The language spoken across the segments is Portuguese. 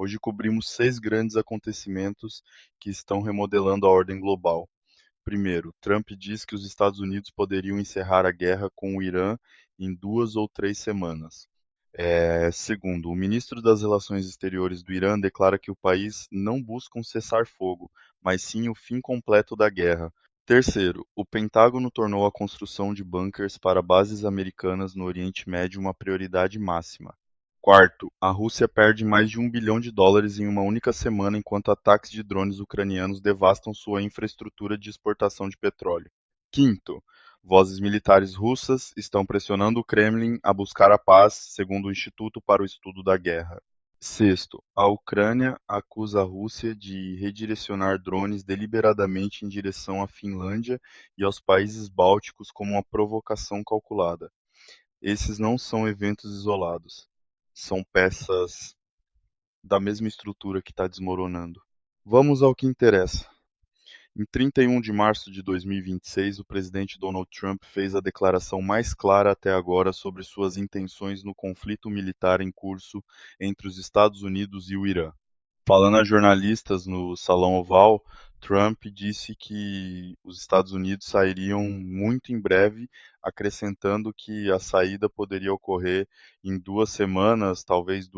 Hoje cobrimos 6 grandes acontecimentos que estão remodelando a ordem global. Primeiro, Trump diz que os Estados Unidos poderiam encerrar a guerra com o Irã em 2 ou 3 semanas. Segundo, o ministro das Relações Exteriores do Irã declara que o país não busca um cessar-fogo, mas sim o fim completo da guerra. Terceiro, o Pentágono tornou a construção de bunkers para bases americanas no Oriente Médio uma prioridade máxima. Quarto, a Rússia perde mais de US$ 1 bilhão em uma única semana enquanto ataques de drones ucranianos devastam sua infraestrutura de exportação de petróleo. Quinto, vozes militares russas estão pressionando o Kremlin a buscar a paz, segundo o Instituto para o Estudo da Guerra. Sexto, a Ucrânia acusa a Rússia de redirecionar drones deliberadamente em direção à Finlândia e aos países bálticos como uma provocação calculada. Esses não são eventos isolados, são peças da mesma estrutura que está desmoronando. Vamos ao que interessa. Em 31 de março de 2026, o presidente Donald Trump fez a declaração mais clara até agora sobre suas intenções no conflito militar em curso entre os Estados Unidos e o Irã. Falando a jornalistas no Salão Oval, Trump disse que os Estados Unidos sairiam muito em breve, acrescentando que a saída poderia ocorrer em 2 semanas, talvez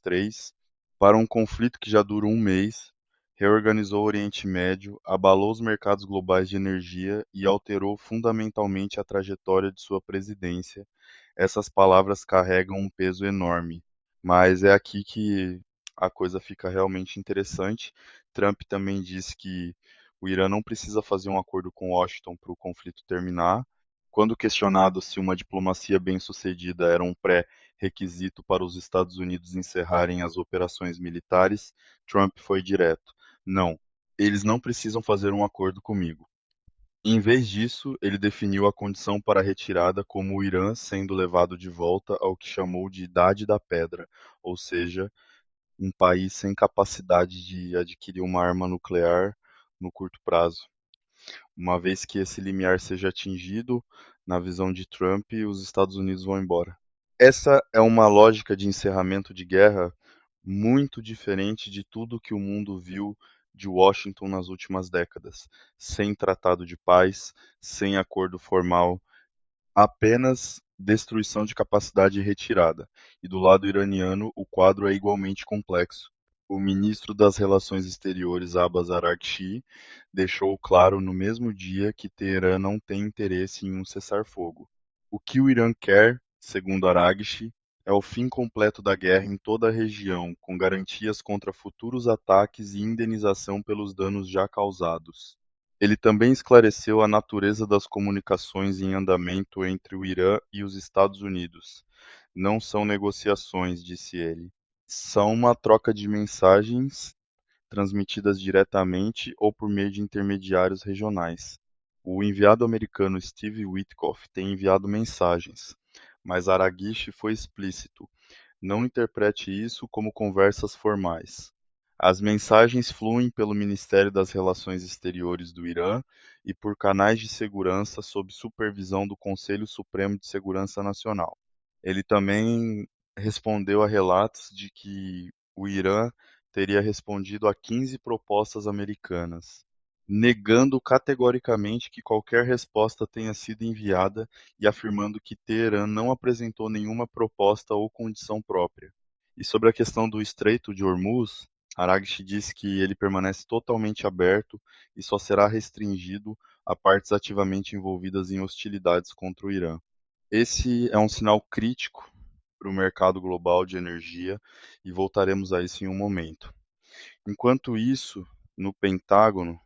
3, para um conflito que já durou um mês, reorganizou o Oriente Médio, abalou os mercados globais de energia e alterou fundamentalmente a trajetória de sua presidência. Essas palavras carregam um peso enorme, mas é aqui que a coisa fica realmente interessante. Trump também disse que o Irã não precisa fazer um acordo com Washington para o conflito terminar. Quando questionado se uma diplomacia bem-sucedida era um pré-requisito para os Estados Unidos encerrarem as operações militares, Trump foi direto: não, eles não precisam fazer um acordo comigo. Em vez disso, ele definiu a condição para a retirada como o Irã sendo levado de volta ao que chamou de Idade da Pedra, ou seja, um país sem capacidade de adquirir uma arma nuclear no curto prazo. Uma vez que esse limiar seja atingido, na visão de Trump, os Estados Unidos vão embora. Essa é uma lógica de encerramento de guerra muito diferente de tudo que o mundo viu de Washington nas últimas décadas, sem tratado de paz, sem acordo formal, apenas destruição de capacidade e retirada. E do lado iraniano, o quadro é igualmente complexo. O ministro das Relações Exteriores, Abbas Araghchi, deixou claro no mesmo dia que Teherã não tem interesse em um cessar-fogo. O que o Irã quer, segundo Araghchi, é o fim completo da guerra em toda a região, com garantias contra futuros ataques e indenização pelos danos já causados. Ele também esclareceu a natureza das comunicações em andamento entre o Irã e os Estados Unidos. Não são negociações, disse ele. São uma troca de mensagens transmitidas diretamente ou por meio de intermediários regionais. O enviado americano Steve Witkoff tem enviado mensagens, mas Araghchi foi explícito: não interprete isso como conversas formais. As mensagens fluem pelo Ministério das Relações Exteriores do Irã e por canais de segurança sob supervisão do Conselho Supremo de Segurança Nacional. Ele também respondeu a relatos de que o Irã teria respondido a 15 propostas americanas, negando categoricamente que qualquer resposta tenha sido enviada e afirmando que Teherã não apresentou nenhuma proposta ou condição própria. E sobre a questão do Estreito de Hormuz, Araghchi disse que ele permanece totalmente aberto e só será restringido a partes ativamente envolvidas em hostilidades contra o Irã. Esse é um sinal crítico para o mercado global de energia e voltaremos a isso em um momento. Enquanto isso, no Pentágono,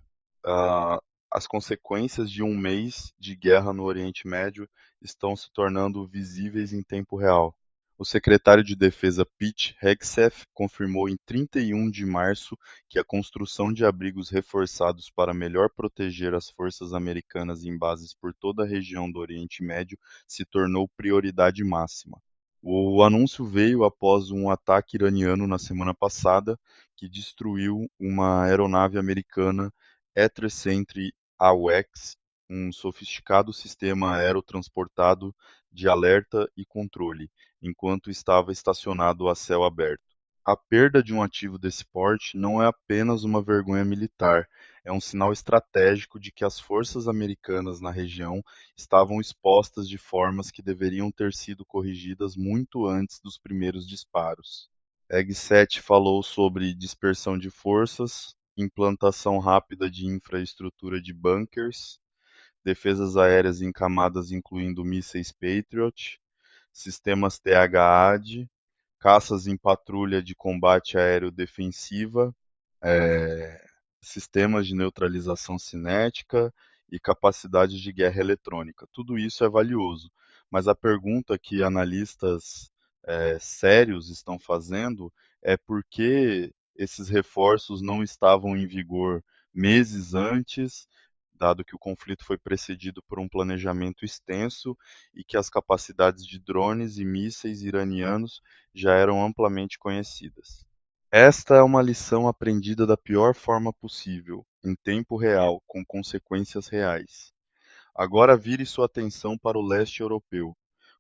ah, as consequências de um mês de guerra no Oriente Médio estão se tornando visíveis em tempo real. O secretário de Defesa Pete Hegseth confirmou em 31 de março que a construção de abrigos reforçados para melhor proteger as forças americanas em bases por toda a região do Oriente Médio se tornou prioridade máxima. O anúncio veio após um ataque iraniano na semana passada que destruiu uma aeronave americana Ether-Centre AWACS, um sofisticado sistema aerotransportado de alerta e controle, enquanto estava estacionado a céu aberto. A perda de um ativo desse porte não é apenas uma vergonha militar, é um sinal estratégico de que as forças americanas na região estavam expostas de formas que deveriam ter sido corrigidas muito antes dos primeiros disparos. Eg 7 falou sobre dispersão de forças, implantação rápida de infraestrutura de bunkers, defesas aéreas em camadas incluindo mísseis Patriot, sistemas THAAD, caças em patrulha de combate aéreo defensiva, eh, sistemas de neutralização cinética e capacidades de guerra eletrônica. Tudo isso é valioso, mas a pergunta que analistas sérios estão fazendo é por que esses reforços não estavam em vigor meses antes, dado que o conflito foi precedido por um planejamento extenso e que as capacidades de drones e mísseis iranianos já eram amplamente conhecidas. Esta é uma lição aprendida da pior forma possível, em tempo real, com consequências reais. Agora vire sua atenção para o leste europeu,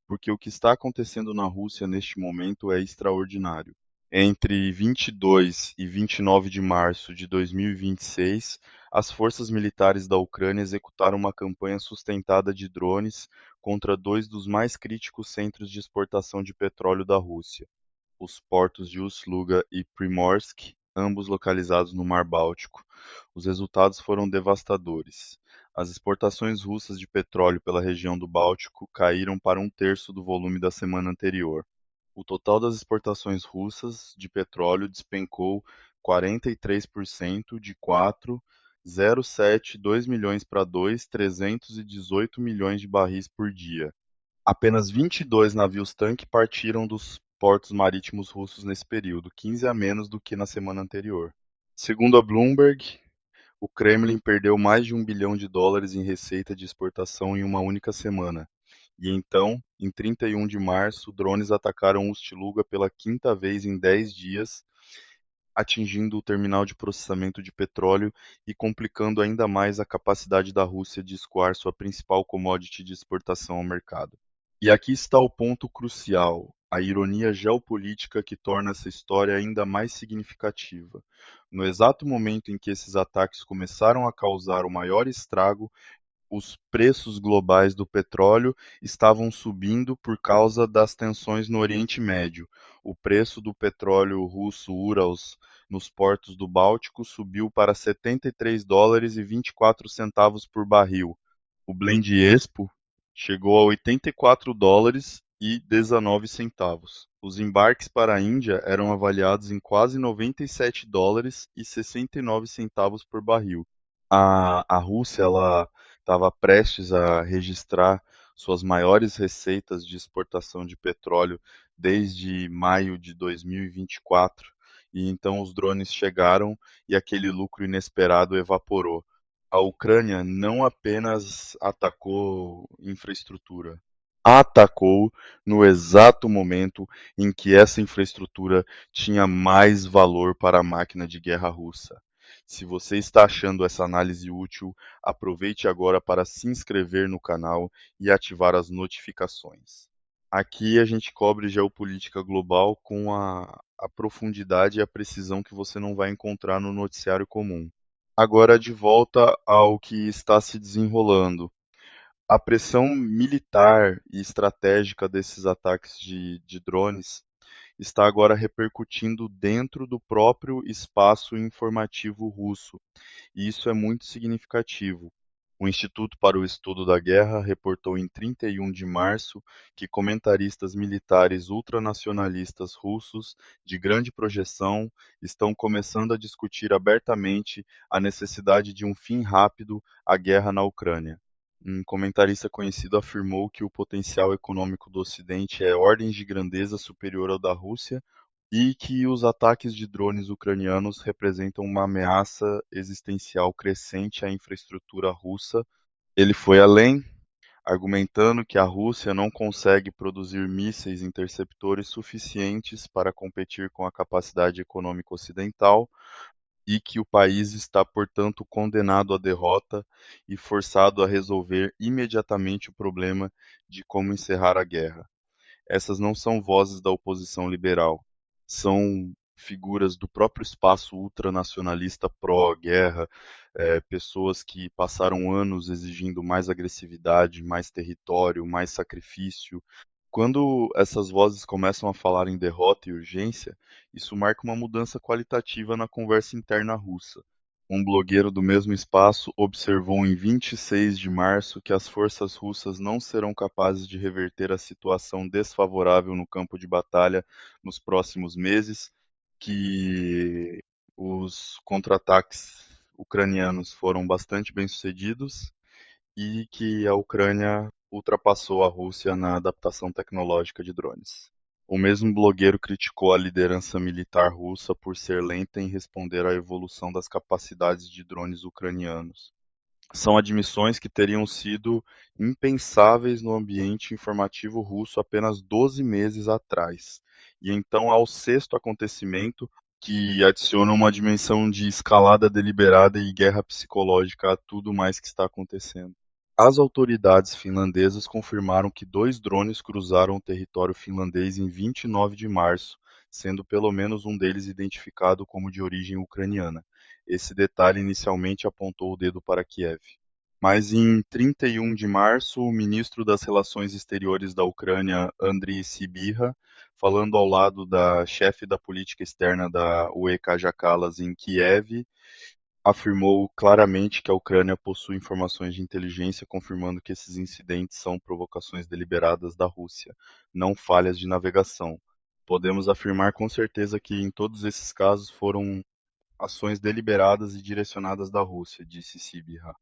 porque o que está acontecendo na Rússia neste momento é extraordinário. Entre 22 e 29 de março de 2026, as forças militares da Ucrânia executaram uma campanha sustentada de drones contra dois dos mais críticos centros de exportação de petróleo da Rússia, os portos de Ust-Luga e Primorsk, ambos localizados no Mar Báltico. Os resultados foram devastadores. As exportações russas de petróleo pela região do Báltico caíram para um terço do volume da semana anterior. O total das exportações russas de petróleo despencou 43% de 4,072 milhões para 2,318 milhões de barris por dia. Apenas 22 navios-tanque partiram dos portos marítimos russos nesse período, 15 a menos do que na semana anterior. Segundo a Bloomberg, o Kremlin perdeu mais de US$ 1 bilhão em receita de exportação em uma única semana. E então, em 31 de março, drones atacaram Ust-Luga pela quinta vez em 10 dias, atingindo o terminal de processamento de petróleo e complicando ainda mais a capacidade da Rússia de escoar sua principal commodity de exportação ao mercado. E aqui está o ponto crucial, a ironia geopolítica que torna essa história ainda mais significativa. No exato momento em que esses ataques começaram a causar o maior estrago, os preços globais do petróleo estavam subindo por causa das tensões no Oriente Médio. O preço do petróleo russo Urals nos portos do Báltico subiu para US$ 73,24 por barril. O Blend Expo chegou a US$ 84,19. Os embarques para a Índia eram avaliados em quase US$ 97,69 por barril. A Rússia ela estava prestes a registrar suas maiores receitas de exportação de petróleo desde maio de 2024, e então os drones chegaram e aquele lucro inesperado evaporou. A Ucrânia não apenas atacou infraestrutura, atacou no exato momento em que essa infraestrutura tinha mais valor para a máquina de guerra russa. Se você está achando essa análise útil, aproveite agora para se inscrever no canal e ativar as notificações. Aqui a gente cobre geopolítica global com a profundidade e a precisão que você não vai encontrar no noticiário comum. Agora de volta ao que está se desenrolando. A pressão militar e estratégica desses ataques de drones está agora repercutindo dentro do próprio espaço informativo russo, e isso é muito significativo. O Instituto para o Estudo da Guerra reportou em 31 de março que comentaristas militares ultranacionalistas russos de grande projeção estão começando a discutir abertamente a necessidade de um fim rápido à guerra na Ucrânia. Um comentarista conhecido afirmou que o potencial econômico do Ocidente é ordens de grandeza superior ao da Rússia e que os ataques de drones ucranianos representam uma ameaça existencial crescente à infraestrutura russa. Ele foi além, argumentando que a Rússia não consegue produzir mísseis interceptores suficientes para competir com a capacidade econômica ocidental e que o país está, portanto, condenado à derrota e forçado a resolver imediatamente o problema de como encerrar a guerra. Essas não são vozes da oposição liberal, são figuras do próprio espaço ultranacionalista pró-guerra, pessoas que passaram anos exigindo mais agressividade, mais território, mais sacrifício. Quando essas vozes começam a falar em derrota e urgência, isso marca uma mudança qualitativa na conversa interna russa. Um blogueiro do mesmo espaço observou em 26 de março que as forças russas não serão capazes de reverter a situação desfavorável no campo de batalha nos próximos meses, que os contra-ataques ucranianos foram bastante bem-sucedidos e que a Ucrânia ultrapassou a Rússia na adaptação tecnológica de drones. O mesmo blogueiro criticou a liderança militar russa por ser lenta em responder à evolução das capacidades de drones ucranianos. São admissões que teriam sido impensáveis no ambiente informativo russo apenas 12 meses atrás. E então, ao sexto acontecimento, que adiciona uma dimensão de escalada deliberada e guerra psicológica a tudo mais que está acontecendo. As autoridades finlandesas confirmaram que 2 drones cruzaram o território finlandês em 29 de março, sendo pelo menos um deles identificado como de origem ucraniana. Esse detalhe inicialmente apontou o dedo para Kiev. Mas em 31 de março, o ministro das Relações Exteriores da Ucrânia, Andriy Sybiha, falando ao lado da chefe da política externa da UE, Kaja Kallas, em Kiev, afirmou claramente que a Ucrânia possui informações de inteligência confirmando que esses incidentes são provocações deliberadas da Rússia, não falhas de navegação. Podemos afirmar com certeza que em todos esses casos foram ações deliberadas e direcionadas da Rússia, disse Sybiha.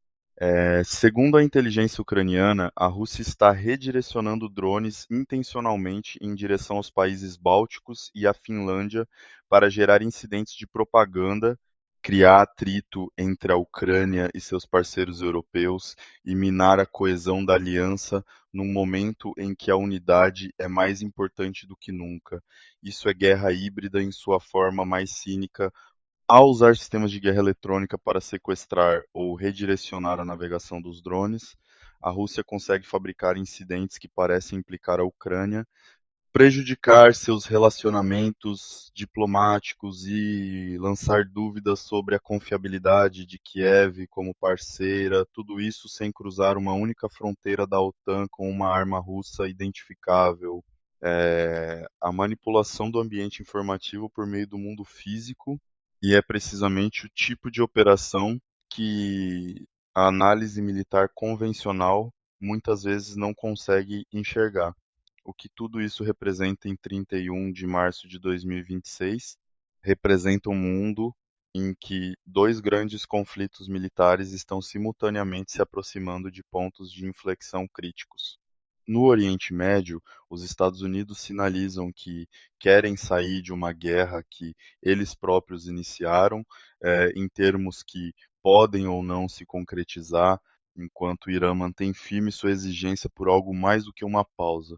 Segundo a inteligência ucraniana, a Rússia está redirecionando drones intencionalmente em direção aos países bálticos e à Finlândia para gerar incidentes de propaganda, criar atrito entre a Ucrânia e seus parceiros europeus e minar a coesão da aliança num momento em que a unidade é mais importante do que nunca. Isso é guerra híbrida em sua forma mais cínica. Ao usar sistemas de guerra eletrônica para sequestrar ou redirecionar a navegação dos drones, a Rússia consegue fabricar incidentes que parecem implicar a Ucrânia, prejudicar seus relacionamentos diplomáticos e lançar dúvidas sobre a confiabilidade de Kiev como parceira, tudo isso sem cruzar uma única fronteira da OTAN com uma arma russa identificável. A manipulação do ambiente informativo por meio do mundo físico, e é precisamente o tipo de operação que a análise militar convencional muitas vezes não consegue enxergar. O que tudo isso representa em 31 de março de 2026 representa um mundo em que 2 grandes conflitos militares estão simultaneamente se aproximando de pontos de inflexão críticos. No Oriente Médio, os Estados Unidos sinalizam que querem sair de uma guerra que eles próprios iniciaram, em termos que podem ou não se concretizar, enquanto o Irã mantém firme sua exigência por algo mais do que uma pausa.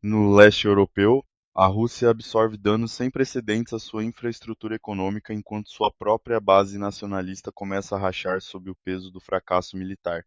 No leste europeu, a Rússia absorve danos sem precedentes à sua infraestrutura econômica, enquanto sua própria base nacionalista começa a rachar sob o peso do fracasso militar.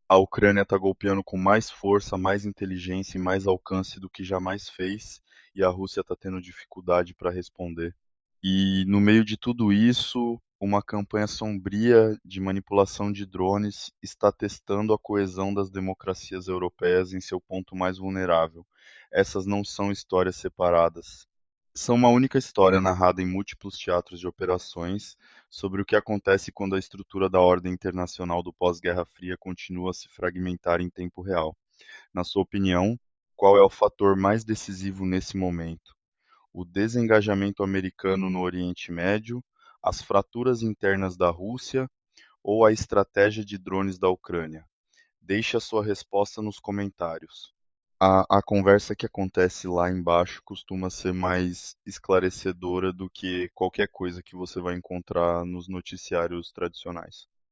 A Ucrânia está golpeando com mais força, mais inteligência e mais alcance do que jamais fez, e a Rússia está tendo dificuldade para responder. E no meio de tudo isso, uma campanha sombria de manipulação de drones está testando a coesão das democracias europeias em seu ponto mais vulnerável. Essas não são histórias separadas. São uma única história narrada em múltiplos teatros de operações sobre o que acontece quando a estrutura da ordem internacional do pós-Guerra Fria continua a se fragmentar em tempo real. Na sua opinião, qual é o fator mais decisivo nesse momento? O desengajamento americano no Oriente Médio, as fraturas internas da Rússia ou a estratégia de drones da Ucrânia? Deixe a sua resposta nos comentários. A conversa que acontece lá embaixo costuma ser mais esclarecedora do que qualquer coisa que você vai encontrar nos noticiários tradicionais.